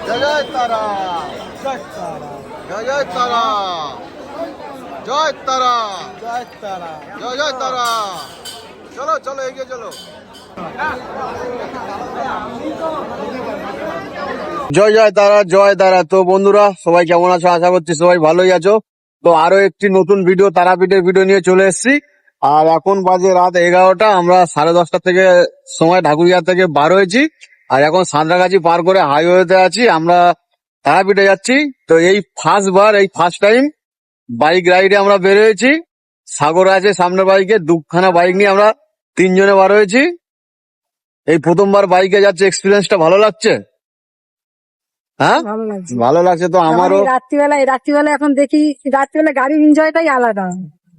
জয় জয় তারা, জয় তারা, জয় জয় তারা, জয় তারা, জয় তারা। জয় জয় তারা। চলো চলো এগিয়ে চলো। জয় জয় তারা, জয় তারা। তো বন্ধুরা সবাই কেমন আছো? আশা করছি সবাই ভালোই আছো। তো আরো একটি নতুন ভিডিও, তারাপীঠের ভিডিও নিয়ে চলে এসেছি। আর এখন বাজে রাত 11টা। আমরা 10:30 থেকে সময় ঢাকুরিয়া থেকে বার হয়েছি। আর এখন সাঁতরাগাছি পার করে হাইওয়েতে আছি, আমরা তারাপীঠে যাচ্ছি। তো এই ফার্স্ট টাইম বাইক রাইডে আমরা বের হয়েছি। সাগর আছে সামনে বাইকে, দুখানা বাইক নিয়ে আমরা 3 জনে বার হয়েছি। এই প্রথমবার বাইকে যাচ্ছে, এক্সপিরিয়েন্সটা ভালো লাগছে? হ্যাঁ ভালো লাগছে। ভালো লাগছে। তো আমারও রাত্রিবেলা এখন দেখি রাত্রিবেলা গাড়ির এনজয়টাই আলাদা।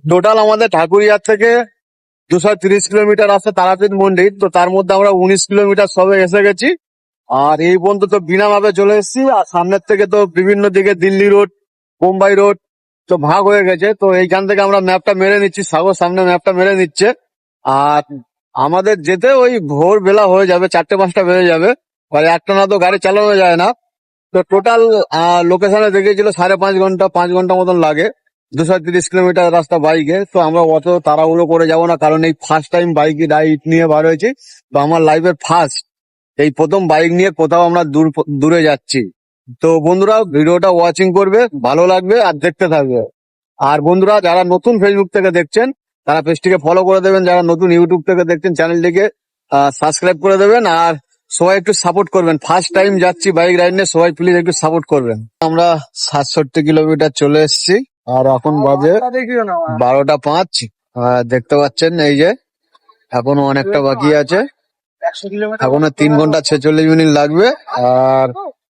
টোটাল আমাদের ঠাকুরিয়ার থেকে 230 কিলোমিটার আছে তারাপীঠ মন্দির। তো তার মধ্যে আমরা 19 কিলোমিটার সবে এসে গেছি। আর এই পর্যন্ত তো বিনা ভাবে চলে এসেছি। আর সামনের থেকে তো বিভিন্ন দিকে দিল্লি রোড, বোম্বাই রোড তো ভাগ হয়ে গেছে। তো এইখান থেকে আমরা ম্যাপটা মেরে নিচ্ছি, সাগর সামনে ম্যাপটা মেরে নিচ্ছে। আর আমাদের যেতে ওই ভোর বেলা হয়ে যাবে, 4টে-5টা বেজে যাবে। আর একটা না তো গাড়ি চালানো যায় না। তো টোটাল লোকেশনে দেখেছিল 5.5 ঘন্টা, 5 ঘন্টা মতন লাগে 230 কিলোমিটার রাস্তা বাইকে। তো আমরা অত তাড়াহুড়ো করে যাব না, কারণ এই ফার্স্ট টাইম বাইক রাইড নিয়ে বার হয়েছি। তো আমার লাইফের ফার্স্ট এই প্রথম বাইক নিয়ে কোথাও আমরা দূরে যাচ্ছি। তো বন্ধুরা ভিডিওটা ওয়াচিং করবে, ভালো লাগবে আর দেখতে থাকবে। আর বন্ধুরা যারা নতুন ফেসবুক থেকে দেখছেন তারা পেজটিকে ফলো করে দেবেন, যারা নতুন ইউটিউব থেকে দেখছেন চ্যানেলটিকে সাবস্ক্রাইব করে দেবেন। আর সবাই একটু সাপোর্ট করবেন, ফার্স্ট টাইম যাচ্ছি বাইক রাইড নিয়ে, সবাই প্লিজ একটু সাপোর্ট করবেন। আমরা 67 কিলোমিটার চলে এসেছি। আর এখন বাজে 12টা 5। দেখতে পাচ্ছেন এই যে এখনো অনেকটা বাকি আছে, 100 কিলোমিটার এখনো 3 ঘন্টা 46 মিনিট লাগবে। আর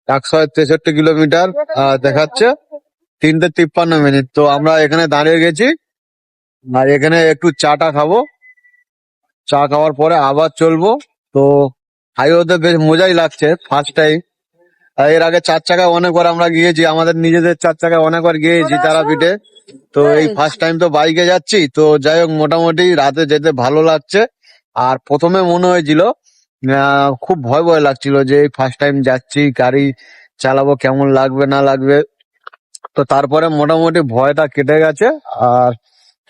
163 কিলোমিটার দেখাচ্ছে, 3:53 মিনিট। তো আমরা এখানে দাঁড়িয়ে গেছি, আর এখানে একটু চাটা খাবো। চা খাওয়ার পরে আবার চলবো। তো হাইওয়েতে বেশ মজাই লাগছে, ফার্স্ট টাইম। এর আগে 4 চাকায় অনেকবার আমরা গিয়েছি, আমাদের নিজেদের 4 চাকায় অনেকবার গিয়েছি তারাপীঠে। তো এই ফার্স্ট টাইম তো বাইকে যাচ্ছি। তো যাই হোক, মোটামুটি রাতে যেতে ভালো লাগছে। আর প্রথমে মনে হয়েছিল খুব ভয় ভয় লাগছিল যে এই ফার্স্ট টাইম যাচ্ছি, গাড়ি চালাবো কেমন লাগবে না লাগবে। তো তারপরে মোটামুটি ভয়টা কেটে গেছে। আর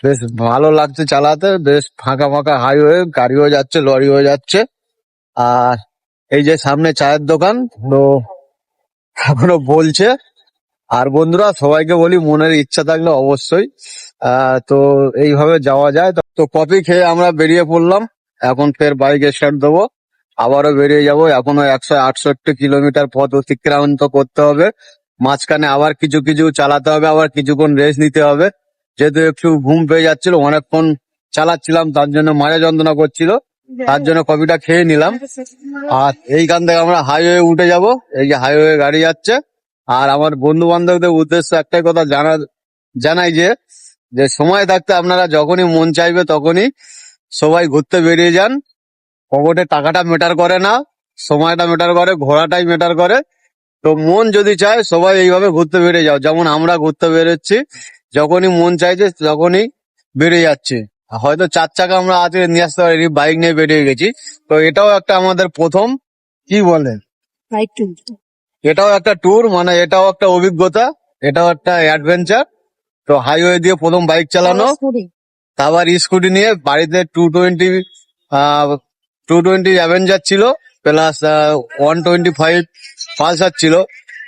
বেশ ভালো লাগছে চালাতে, বেশ ফাঁকা ফাঁকা হাইওয়ে, গাড়িও যাচ্ছে, লরিও যাচ্ছে। আর এই যে সামনে চায়ের দোকান, তো এখনো বলছে। আর বন্ধুরা সবাইকে বলি, মনের ইচ্ছা থাকলে অবশ্যই তো এইভাবে যাওয়া যায়। তো কফি খেয়ে আমরা বেরিয়ে পড়লাম। এখন ফের বাইক স্টার্ট দেবো, আবারও বেরিয়ে যাব। এখনো 168 কিলোমিটার পথ অতিক্রান্ত করতে হবে। মাঝখানে আবার কিছু কিছু চালাতে হবে, আবার কিছুক্ষণ রেস্ট নিতে হবে, যেহেতু একটু ঘুম পেয়ে যাচ্ছিল, অনেকক্ষণ চালাচ্ছিলাম, তার জন্য মাজা যন্ত্রণা করছিল। তার জন্য কফিটা খেয়ে নিলাম। আর এইখান থেকে আমরা হাইওয়ে উঠে যাব। এই যে হাইওয়ে গাড়ি যাচ্ছে। আর আমার বন্ধু বান্ধবদের উদ্দেশ্য একটাই কথা জানাই যে যে সময় থাকতে আপনারা যখনই মন চাইবে তখনই সবাই ঘুরতে বেরিয়ে যান। পকেটে টাকাটা ম্যাটার করে না, সময়টা ম্যাটার করে, ঘোরাটাই ম্যাটার করে। তো মন যদি চায় সবাই এইভাবে ঘুরতে বেরিয়ে যাও, যেমন আমরা ঘুরতে বেরোচ্ছি। যখনই মন চাইছে তখনই বেরিয়ে যাচ্ছে। হয়তো 4 চাকা আমরা আজকে নিয়ে আসতে পারিনি, বাইক নিয়ে বেরিয়ে গেছি। তো এটাও একটা আমাদের প্রথম, কি বলে, এটাও একটা ট্যুর, মানে এটাও একটা অভিজ্ঞতা, এটাও একটা অ্যাডভেঞ্চার। তো হাইওয়ে দিয়ে প্রথম বাইক চালানো, আবার স্কুটি নিয়ে। বাড়িতে 220 অ্যাভেঞ্জার ছিল, প্লাস 125 পালসার ছিল।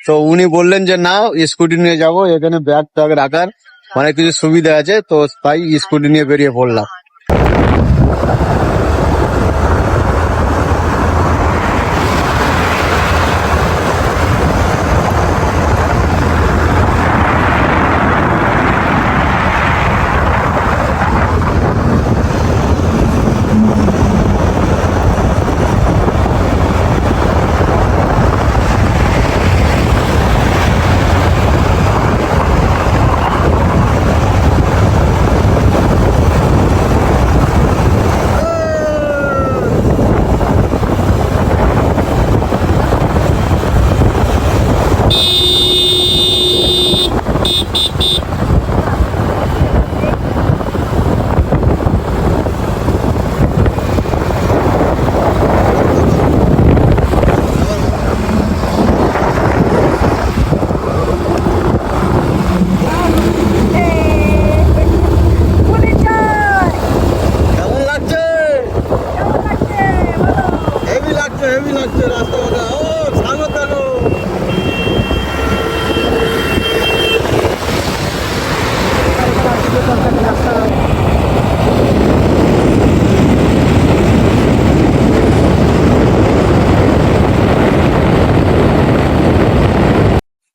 তো উনি বললেন যে না, স্কুটি নিয়ে যাব, এখানে ব্যাগ ট্যাগ রাখার অনেক কিছু সুবিধা আছে। তো তাই স্কুটি নিয়ে বেরিয়ে পড়লাম।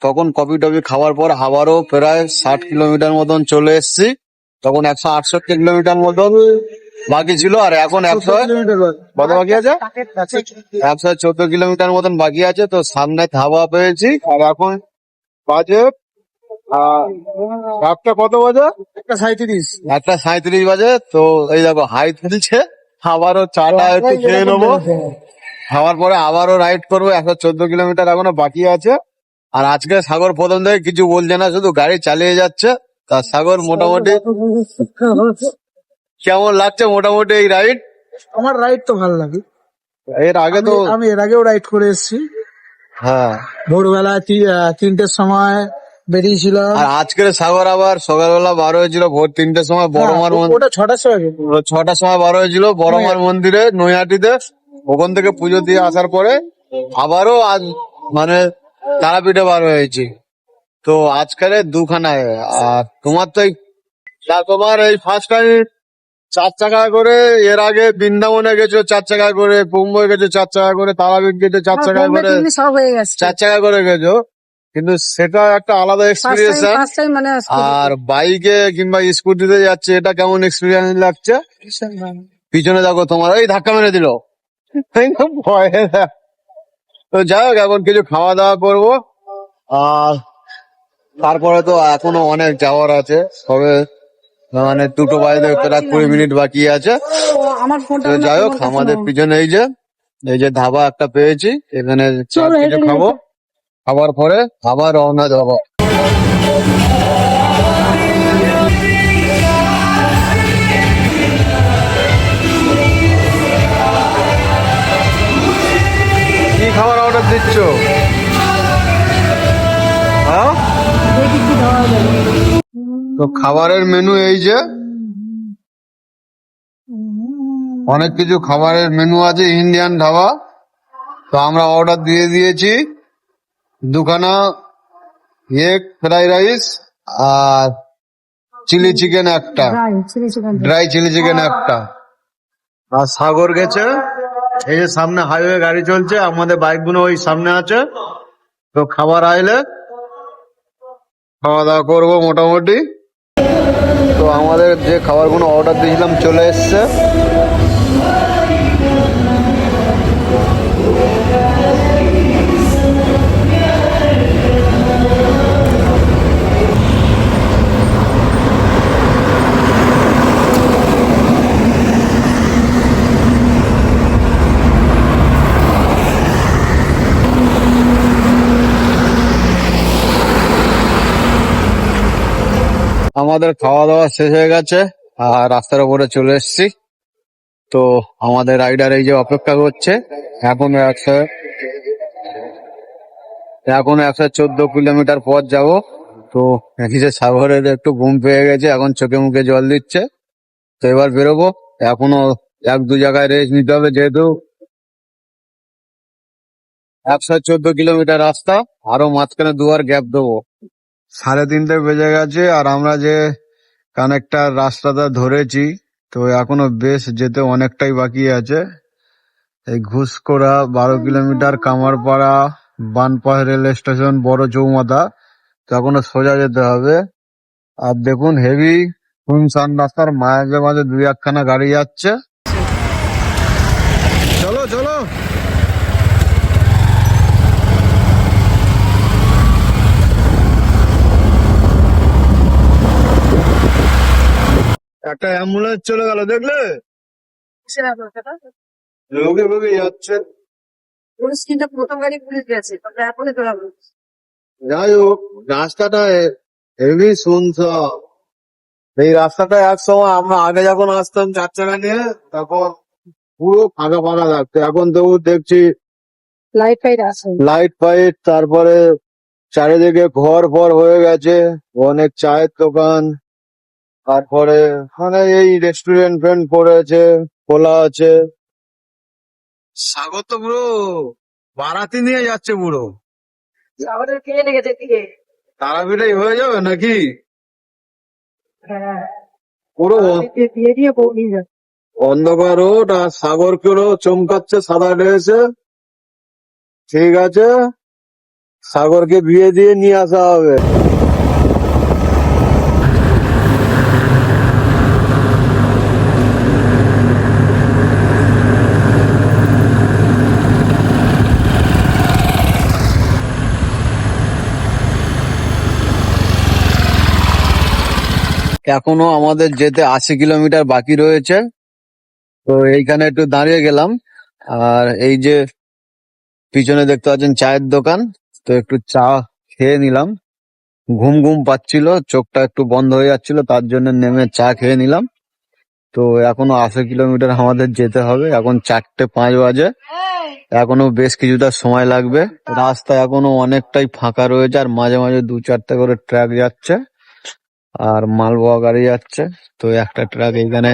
তখন কফি টফি খাওয়ার পর আবারও প্রায় 60 কিলোমিটার মতন চলে এসেছি। তখন 168 কিলোমিটার মতন বাকি ছিল, আর এখন কিলোমিটার কত বাকি আছে? 114 কিলোমিটার মতন বাকি আছে। তো সামনে ধাবা পেয়েছি, আর এখন বাজে একটা কত বাজে? 1:37 বাজে। তো এই দেখো হাই তুলছে, আবারও চাটা একটু খেয়ে নেবো, খাওয়ার পরে আবারও রাইড করবো। 114 কিলোমিটার এখনো বাকি আছে। আর আজকে সাগর প্রথম থেকে কিছু বলছে না, শুধু গাড়ি চালিয়ে যাচ্ছে। তা সাগর মোটামুটি কেমন লাগছে মোটামুটি এই রাইড? আমার রাইড তো ভালো লাগে। এর আগে তো আমি এর আগেও রাইড করে এসেছি। হ্যাঁ, ভোরবেলা 3টের সময় বেরিয়েছিলাম। আর আজকের সাগর আবার সকালবেলা বার হয়েছিল ভোর 3টের সময় বড়মার ওটা 6টার সময় গেছে। 6টার সময় বার হয়েছিল বড়মার মন্দিরে নৈহাটিতে। ওখান থেকে পুজো দিয়ে আসার পরে আবারও আজ মানে তারাপীঠে বার হয়েছি। তো আজকাল দুখানায়। আর তোমার তো তোমার এই ফার্স্ট টাইম 4 চাকা করে, এর আগে বৃন্দাবনে গেছো 4 চাকা করে, মুম্বই গেছো 4 চাকা করে, তারাপীঠ গেছো 4 চাকা বোম্বে করে, দিল্লি সব হয়ে গেছে। 4 চাকা করে গেছো। কিন্তু সেটা একটা আলাদা এক্সপিরিয়েন্স। ফার্স্ট টাইম মানে আর বাইকে কিংবা স্কুটিতে যাচ্ছে, এটা কেমন এক্সপিরিয়েন্স লাগছে? পিছনে দেখো তোমার ওই ধাক্কা মেরে দিল, ভয়ে। তো যাই হোক, এখন কিছু খাওয়া দাওয়া করবো, আর তারপরে তো এখনো অনেক যাওয়ার আছে। সবে মানে 2টো বাজতে প্রায় 20 মিনিট বাকি আছে। আমার ফোনটা তো যাই হোক, আমাদের পিছনে এই যে ধাবা একটা পেয়েছি, এখানে চা চলো, কিছু হেঁটে খাবো, খাবার পরে আবার রওনা দেবো। কি খাবার অর্ডার দিচ্ছ? হ্যাঁ, দেখি কি খাওয়া যাবে। তো খাবারের মেনু এই যে অনেক কিছু খাবারের মেনু আছে, ইন্ডিয়ান ধাবা। তো আমরা অর্ডার দিয়ে দিয়েছি 2খানা এগ ফ্রাই রাইস আর চিলি চিকেন একটা, chilli chicken. Dry chilli chicken একটা। আর সাগর গেছে, এই যে সামনে হাইওয়ে গাড়ি চলছে, আমাদের বাইক গুলো ওই সামনে আছে। তো খাবার আইলে খাওয়া দাওয়া করবো মোটামুটি। তো আমাদের যে খাবারগুলো অর্ডার দিয়েছিলাম চলে এসছে। আমাদের খাওয়া দাওয়া শেষ হয়ে গেছে, আর রাস্তার উপরে চলে এসেছি। তো আমাদের রাইডার এই যে অপেক্ষা করছে। এখন 114 কিলোমিটার পর যাব। তো দেখি যে সাগরের একটু ঘুম পেয়ে গেছে, এখন চোখে মুখে জল দিচ্ছে। তো এবার বেরোবো। এখনো 1-2 জায়গায় রেস্ট নিতে হবে, যেহেতু 114 কিলোমিটার রাস্তা, আরো মাঝখানে 2বার গ্যাপ দেবো। 3:30 বেজে গেছে, আর আমরা যে কানেক্টার রাস্তাটা ধরেছি, তো এখনো বেশ যেতে অনেকটাই বাকি আছে। এই ঘুষকোড়া 12 কিলোমিটার, কামারপাড়া, বানপাড়া রেল স্টেশন, বড় চৌমাথা, তো এখনো সোজা যেতে হবে। আর দেখুন হেভি শুনশান রাস্তার মাঝে মাঝে 2-1খানা গাড়ি যাচ্ছে। চলো চলো, একটা অ্যাম্বুলেন্স চলে গেল, দেখলে? লোকে লোকে যাচ্ছে। পুলিশ কিন্তু প্রথম গাড়ি পুলিশ গেছে, তারপরে এখনই তোলা। যাই হোক, রাস্তাটা হেভি শুনশান। এই রাস্তাটা এক সময় আমরা আগে যখন আসতাম 4 চাকা নিয়ে, তখন পুরো ফাঁকা ফাঁকা লাগতো। এখন তো দেখছি লাইট ফাইট আছে। লাইট ফাইট, তারপরে চারিদিকে ঘর ফর হয়ে গেছে, অনেক চায়ের দোকান, তারপরে মানে এই রেস্টুরেন্ট ফ্রেন্ড পড়েছে, খোলা আছে। সাগর তো পুরো বারাতি নিয়ে যাচ্ছে পুরো। আমাদের কে লেগেছে দিকে? তারাপীঠেই হয়ে যাবে নাকি? হ্যাঁ, পুরো দিয়ে দিয়ে বউ নিয়ে যাবে। অন্ধকার রোড, আর সাগরকেও চমকাচ্ছে সাদা ড্রেসে। ঠিক আছে, সাগরকে বিয়ে দিয়ে নিয়ে আসা হবে। এখনো আমাদের যেতে 80 কিলোমিটার বাকি রয়েছে। তো এইখানে একটু দাঁড়িয়ে গেলাম। আর এই যে পিছনে দেখতে পাচ্ছেন চায়ের দোকান, তো একটু চা খেয়ে নিলাম। ঘুম ঘুম পাচ্ছিল, চোখটা একটু বন্ধ হয়ে যাচ্ছিল, তার জন্য নেমে চা খেয়ে নিলাম। তো এখনো 80 কিলোমিটার আমাদের যেতে হবে। এখন 4:05 বাজে, এখনো বেশ কিছুটা সময় লাগবে। রাস্তা এখনো অনেকটাই ফাঁকা রয়েছে, আর মাঝে মাঝে 2-4টে করে ট্রাক যাচ্ছে আর মালবোয়া গাড়ি যাচ্ছে। তো একটা ট্রাক এইখানে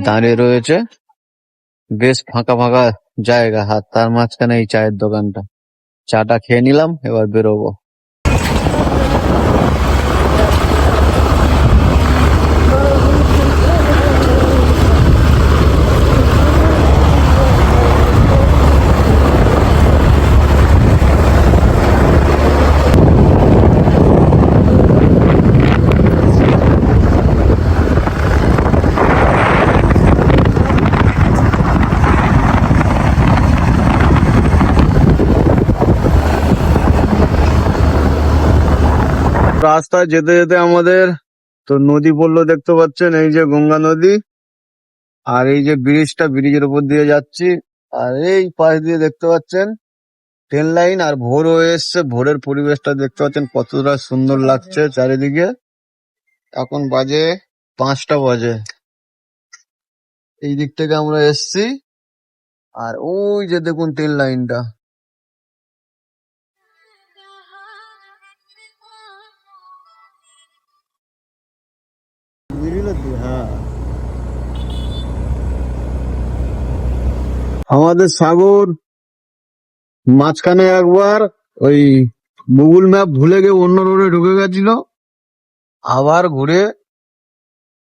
দাঁড়িয়ে রয়েছে। বেশ ফাঁকা ফাঁকা জায়গা, আর তার মাঝখানে এই চায়ের দোকানটা। চাটা খেয়ে নিলাম, এবার বেরোবো। রাস্তায় যেতে যেতে আমাদের তো নদী পড়লো, দেখতে পাচ্ছেন এই যে গঙ্গা নদী। আর এই যে ব্রিজটা, ব্রিজের উপর দিয়ে যাচ্ছি। আর এই পাশ দিয়ে দেখতে পাচ্ছেন ট্রেন লাইন, আর ভোর হয়ে এসছে। ভোরের পরিবেশটা দেখতে পাচ্ছেন কতটা সুন্দর লাগছে চারিদিকে। এখন বাজে 5টা বাজে। এই দিক থেকে আমরা এসছি, আর ওই যে দেখুন ট্রেন লাইনটা। হ্যাঁ, আমাদের সাগর মাঝখানে একবার ওই গুগল ম্যাপ ভুলে গিয়ে অন্য রোডে ঢুকে গেছিল। আবার ঘুরে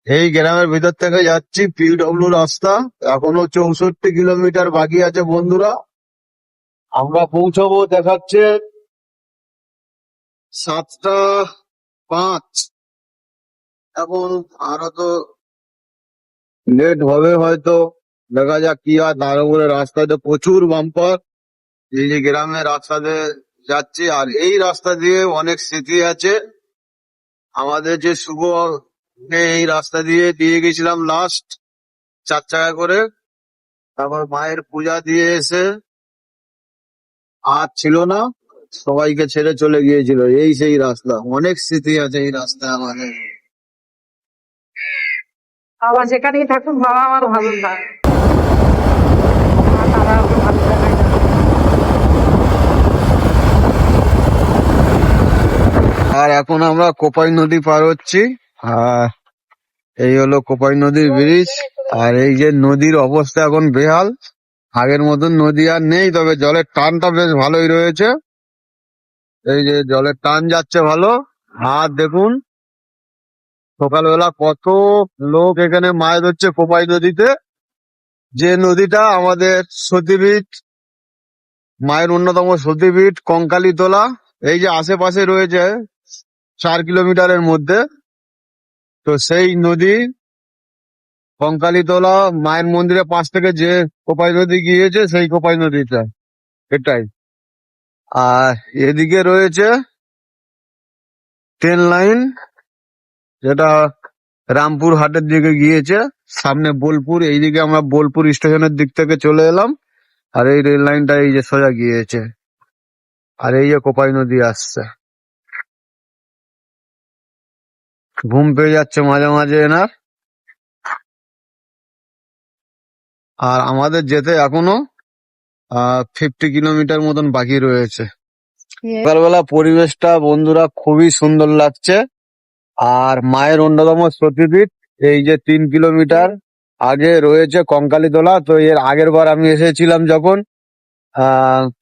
এই গ্রামের ভিতর থেকে যাচ্ছি, পিডব্লিউ রাস্তা। এখনো 64 কিলোমিটার বাকি আছে বন্ধুরা। আমরা পৌঁছাবো দেখাচ্ছে 7:05। এখন আরো তো লেট হবে হয়তো, দেখা যাক কি হয়। তার উপরে রাস্তাতে প্রচুর বাম্পার। এই যে গ্রামের রাস্তাতে যাচ্ছি, আর এই রাস্তা দিয়ে অনেক স্মৃতি আছে আমাদের। যে শুভ এই রাস্তা দিয়ে দিয়ে গেছিলাম লাস্ট 4 চাকা করে। তারপর মায়ের পূজা দিয়ে এসে আর ছিল না, সবাইকে ছেড়ে চলে গিয়েছিল। এই সেই রাস্তা, অনেক স্মৃতি আছে এই রাস্তায় আমাদের। বাবা যেখানেই থাকুন, বাবা আমার ভালো লাগে। তারা আমাকে ভালো লাগায় না। আর এখন আমরা কোপাই নদী পার হচ্ছি। আর এই হলো কোপাই নদীর ব্রিজ। আর এই যে নদীর অবস্থা এখন বেহাল, আগের মতন নদী আর নেই, তবে জলের টানটা বেশ ভালোই রয়েছে। এই যে জলের টান যাচ্ছে ভালো। আর দেখুন সকালবেলা কত লোক এখানে মাছ ধরছে কোপাই নদীতে, যে নদীটা আমাদের সতীপীঠ, মায়ের অন্যতম সতীপীঠ কঙ্কালীতলা। এই যে আশেপাশে রয়েছে 4 কিলোমিটারের মধ্যে। তো সেই নদী কঙ্কালীতলা মায়ের মন্দিরের পাশ থেকে যে কোপাই নদী গিয়েছে, সেই কোপাই নদীটা এটাই। আর এদিকে রয়েছে ট্রেন লাইন, যেটা রামপুর হাটের দিকে গিয়েছে। সামনে বোলপুর, এইদিকে আমরা বোলপুর স্টেশনের দিক থেকে চলে এলাম। আর এই রেল লাইনটা এই যে সোজা গিয়েছে, আর এই যে কোপাই নদী আসছে। ঘুম পেয়ে যাচ্ছে মাঝে মাঝে এনার। আর আমাদের যেতে এখনো 50 কিলোমিটার মতন বাকি রয়েছে। সকালবেলা পরিবেশটা বন্ধুরা খুবই সুন্দর লাগছে। আর মায়ের অন্যতম সতীপীঠ এই যে 3 কিলোমিটার আগে রয়েছে কঙ্কালীতলা। তো এর আগের বার আমি এসেছিলাম যখন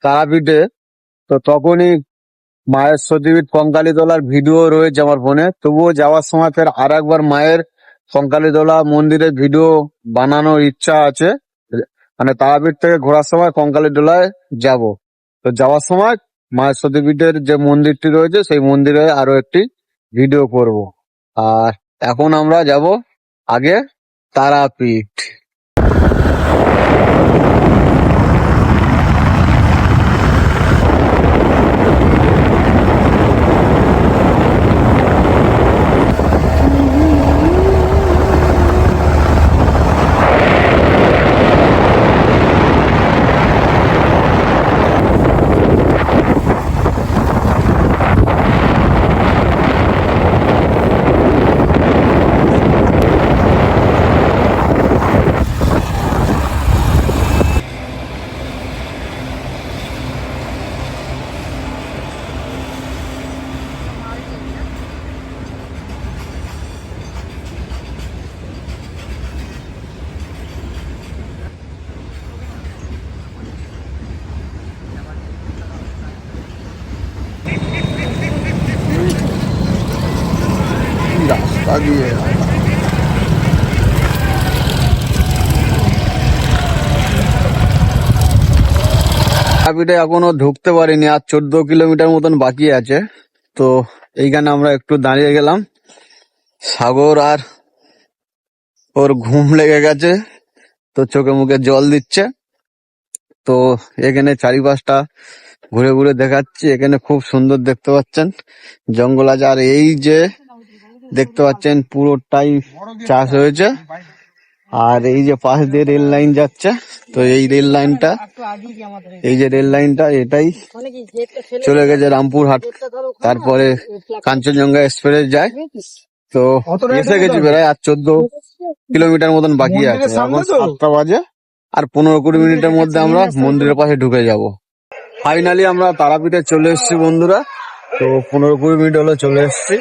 তারাপীঠে, তো তখনই মায়ের সতীপীঠ কঙ্কালীতলার ভিডিও রয়েছে আমার ফোনে। তবুও যাওয়ার সময় ফের আর একবার মায়ের কঙ্কালীতলা মন্দিরের ভিডিও বানানোর ইচ্ছা আছে। মানে তারাপীঠ থেকে ঘোরার সময় কঙ্কালীতলায় যাব। তো যাওয়ার সময় মায়ের সতীপীঠের যে মন্দিরটি রয়েছে সেই মন্দিরে আরো একটি ভিডিও করব। আর এখন আমরা যাব আগে তারাপীঠ। রাস্তা দিয়ে তারাপীঠে এখনো ঢুকতে পারিনি, আর 14 কিলোমিটার মতন বাকি আছে। তো এইখানে আমরা একটু দাঁড়িয়ে গেলাম। সাগর আর ওর ঘুম লেগে গেছে, তো চোখে মুখে জল দিচ্ছে। তো এখানে চারিপাশটা ঘুরে ঘুরে দেখাচ্ছি। এখানে খুব সুন্দর দেখতে পাচ্ছেন জঙ্গল আছে, আর এই যে দেখতে পাচ্ছেন পুরোটাই চাষ হয়েছে। আর এই যে পাশ দিয়ে রেল লাইন যাচ্ছে, তো এই রেল লাইনটা, এই যে রেল লাইনটা এটাই চলে গেছে রামপুরহাট, তারপরে কাঞ্চনজঙ্ঘা এক্সপ্রেস যায়। তো এসে গেছি প্রায়, আর 14 কিলোমিটার মতন বাকি আছে। এখন 7টা বাজে, আর 15-20 মিনিটের মধ্যে আমরা মন্দিরের পাশে ঢুকে যাব। ফাইনালি আমরা তারাপীঠে চলে এসেছি বন্ধুরা। তো 15-20 মিনিট হলো চলে এসেছি।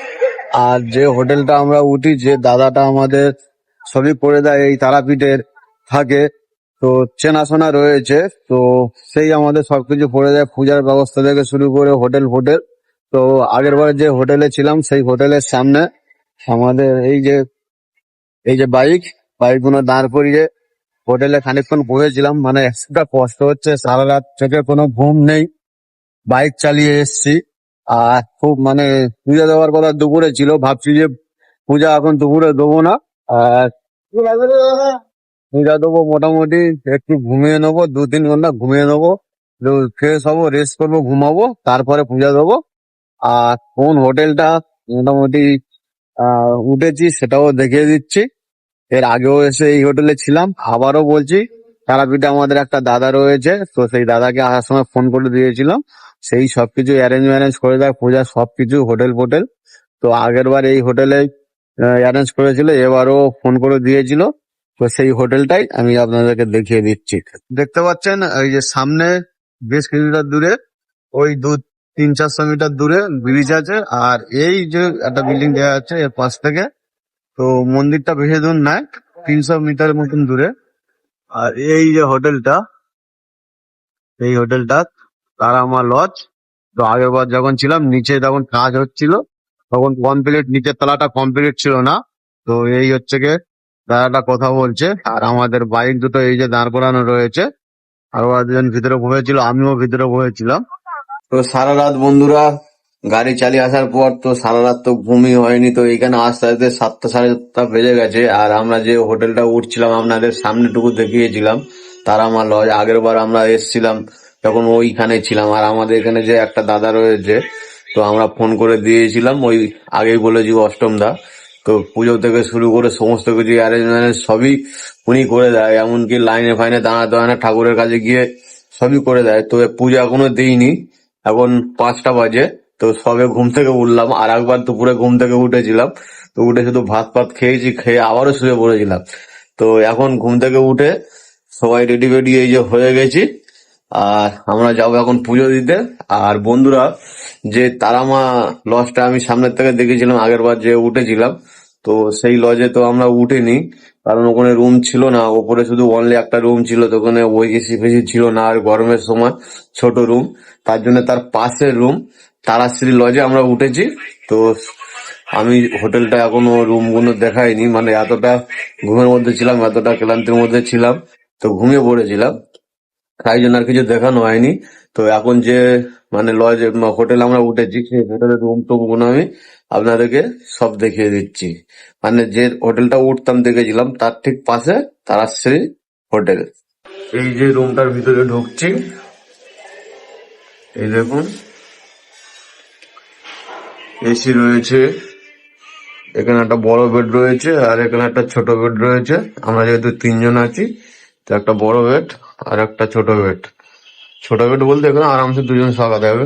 আর যে হোটেলটা আমরা উঠি, যে দাদাটা আমাদের সবই করে দেয় এই তারাপীঠের থাকে, তো চেনাশোনা রয়েছে, তো সেই আমাদের সবকিছু করে দেয়, পূজার ব্যবস্থা থেকে শুরু করে হোটেল ফোটেল। তো আগের বার যে হোটেলে ছিলাম সেই হোটেলের সামনে আমাদের এই যে বাইকগুলো দাঁড় করিয়ে হোটেলে খানিকক্ষণ বসেছিলাম। মানে এতটা কষ্ট হচ্ছে, সারা রাত থেকে কোনো ঘুম নেই, বাইক চালিয়ে এসেছি। আর খুব মানে পূজা দেওয়ার কথা দুপুরে ছিল, ভাবছি যে পূজা এখন দুপুরে দেবো না, আর পূজা দেবো মোটামুটি একটু ঘুমিয়ে নেবো, 2-3 ঘন্টা ঘুমিয়ে নেবো, ফ্রেশ হবো, রেস্ট করবো, ঘুমাবো, তারপরে পূজা দেবো। আর কোন হোটেলটা মোটামুটি উঠেছি সেটাও দেখিয়ে দিচ্ছি। এর আগেও এসে এই হোটেলে ছিলাম, আবারও বলছি তারাপীঠে আমাদের একটা দাদা রয়েছে, তো সেই দাদাকে আসার সময় ফোন করে দিয়েছিলাম, সেই সবকিছু অ্যারেঞ্জ করে দেয়, পূজার সবকিছু হোটেল ফোটেল। তো আগের বার এই হোটেলে অ্যারেঞ্জ করেছিল, এবারও ফোন করে দিয়েছিল। তো সেই হোটেলটাই আমি আপনাদেরকে দেখিয়ে দিচ্ছি। দেখতে পাচ্ছেন এই যে সামনে বেশ কিছুটা দূরে, ওই 200-300-400 মিটার দূরে ব্রিজ আছে। আর এই যে একটা বিল্ডিং দেখা যাচ্ছে এর পাশ থেকে, তো মন্দিরটা বেশি দূর নয়, 300 মিটারের মতন দূরে। আর এই যে হোটেলটা, এই হোটেলটা তারামা লজ। তো আগের বার যখন ছিলাম নিচে তখন কাজ হচ্ছিল, তখন কমপ্লিট, নিচের তলাটা কমপ্লিট ছিল না। তো এই হচ্ছে গিয়ে দাদাটা কথা বলছে। আর আমাদের বাইক দুটো এই যে দাঁড় করানো রয়েছে, আরো একজন ভিতরে বসেছিল, আমিও ভিতরে বসেছিলাম। তো সারা রাত বন্ধুরা গাড়ি চালিয়ে আসার পর তো সারা রাত তো ঘুমই হয়নি। তো এখানে আস্তে আস্তে 7টা সাড়ে 7টা বেজে গেছে। আর আমরা যে হোটেলটা উঠছিলাম আপনাদের সামনেটুকু দেখিয়েছিলাম, তারামা লজ। আগের বার আমরা এসছিলাম তখন ওইখানে ছিলাম। আর আমাদের এখানে যে একটা দাদা রয়েছে, তো আমরা ফোন করে দিয়েছিলাম, ওই আগেই বলেছি অষ্টম দা। তো পুজো থেকে শুরু করে সমস্ত কিছু অ্যারেঞ্জমেন্ট সবই উনি করে দেয়, এমনকি লাইনে ফাইনে দাঁড়াতে হয় না, ঠাকুরের কাছে গিয়ে সবই করে দেয়। তো পুজো এখনো দিইনি, এখন 5টা বাজে। তো সবে ঘুম থেকে উঠলাম, আর একবার দুপুরে ঘুম থেকে উঠেছিলাম, তো উঠে শুধু ভাত ফাত খেয়েছি, খেয়ে আবারও শুয়ে পড়েছিলাম। তো এখন ঘুম থেকে উঠে সবাই রেডি ফেডি এই যে হয়ে গেছি, আর আমরা যাবো এখন পুজো দিতে। আর বন্ধুরা, যে তারামা লজটা আমি সামনের থেকে দেখেছিলাম আগের বার যে উঠেছিলাম, তো সেই লজে তো আমরা উঠিনি, কারণ ওখানে রুম ছিল না, ওপরে শুধু অনলি একটা রুম ছিল, তো ওখানে ওই এসি ফেসি ছিল না, আর গরমের সময় ছোট রুম, তার জন্য তার পাশের রুম তারাশ্রী লজে আমরা উঠেছি। তো আমি হোটেলটা এখনো রুম গুলো দেখাইনি, মানে এতটা ঘুমের মধ্যে ছিলাম, এতটা ক্লান্তির মধ্যে ছিলাম, তো ঘুমিয়ে পড়েছিলাম, তাই জন্য আর কিছু দেখানো হয়নি। তো এখন যে মানে লজ হোটেল আমরা উঠেছি সেই হোটেলের রুম টুকগুলো আমি আপনাদেরকে সব দেখিয়ে দিচ্ছি। মানে যে হোটেলটা উঠতাম দেখেছিলাম তার ঠিক পাশে তারাশ্রী হোটেল। এই যে রুমটার ভিতরে ঢুকছি, এই দেখুন এসি রয়েছে, এখানে একটা বড় বেড রয়েছে আর এখানে একটা ছোট বেড রয়েছে। আমরা যেহেতু 3 জন আছি তো একটা বড় বেড আর একটা ছোট বেড। ছোট বেড বলতে এখানে আরামসে 2 জন শোয়া যাবে।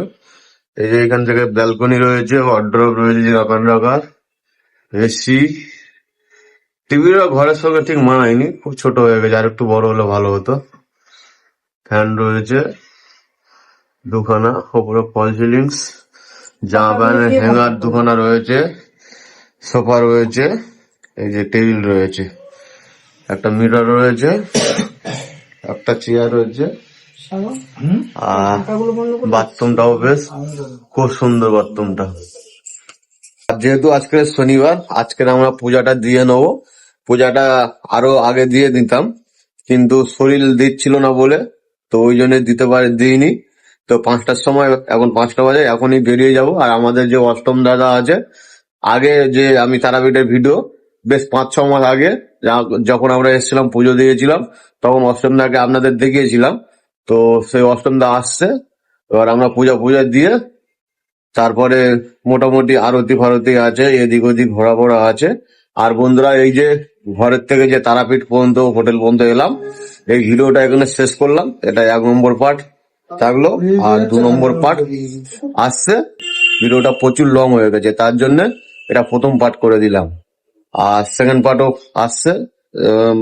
এই যে এখান থেকে ব্যালকনি রয়েছে, ওয়ার্ড্রোব রয়েছে যে রাখার, এসি, টিভিটা ঘরের সঙ্গে ঠিক মানায়নি, খুব ছোট হয়ে গেছে, আর একটু বড় হলে ভালো হতো। ফ্যান রয়েছে দুখানা, ওপরে ফল সিলিংস, জামা প্যান্টের হ্যাঙ্গার দুখানা রয়েছে, সোফা রয়েছে, এই যে টেবিল রয়েছে, একটা মিরর রয়েছে, একটা চেয়ার রয়েছে, আর বাথরুমটাও বেশ খুব সুন্দর বাথরুমটা। আর যেহেতু আজকে শনিবার, আজকের আমরা পূজাটা দিয়ে নেবো। পূজাটা আরো আগে দিয়ে দিতাম কিন্তু শরীর দিচ্ছিল না বলে, তো ওই জন্য দিইনি। তো 5টার সময়, এখন 5টা বাজে, এখনই বেরিয়ে যাব। আর আমাদের যে অষ্টম দাদা আছে, আগে যে আমি তারাপীঠের ভিডিও বেশ 5-6 মাস আগে যখন আমরা এসেছিলাম পুজো দিয়েছিলাম, তখন অষ্টম দাকে আপনাদের দেখিয়েছিলাম। তো সেই অষ্টম দা আসছে, এবার আমরা পূজা দিয়ে তারপরে মোটামুটি আরতি ফারতি আছে, এদিক ওদিক ঘোরা আছে। আর বন্ধুরা, এই যে ঘরের থেকে যে তারাপীঠ পর্যন্ত হোটেল পর্যন্ত এলাম, এই ভিডিওটা এখানে শেষ করলাম। এটা 1 নম্বর পার্ট থাকলো, আর 2 নম্বর পার্ট আসছে। ভিডিওটা প্রচুর লং হয়ে গেছে, তার জন্য এটা প্রথম পার্ট করে দিলাম। আর সেকেন্ড পার্টও আসছে,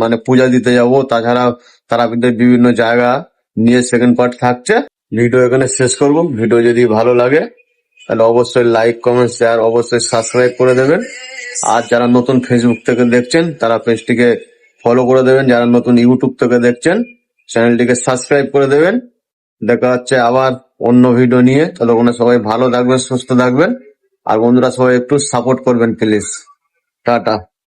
মানে পূজা দিতে যাব, তাছাড়া তারাপীঠের বিভিন্ন জায়গা নিয়ে সেকেন্ড পার্ট থাকছে। ভিডিও এখানে শেষ করব। ভিডিও যদি ভালো লাগে তাহলে অবশ্যই লাইক, কমেন্ট, শেয়ার, অবশ্যই সাবস্ক্রাইব করে দেবেন। আর যারা নতুন ফেসবুক থেকে দেখছেন তারা পেজটিকে ফলো করে দেবেন। যারা নতুন ইউটিউব থেকে দেখছেন চ্যানেলটিকে সাবস্ক্রাইব করে দেবেন। দেখা হচ্ছে আবার অন্য ভিডিও নিয়ে। ততক্ষণে সবাই ভালো থাকবেন, সুস্থ থাকবেন। আর বন্ধুরা সবাই একটু সাপোর্ট করবেন প্লিজ। টাটা।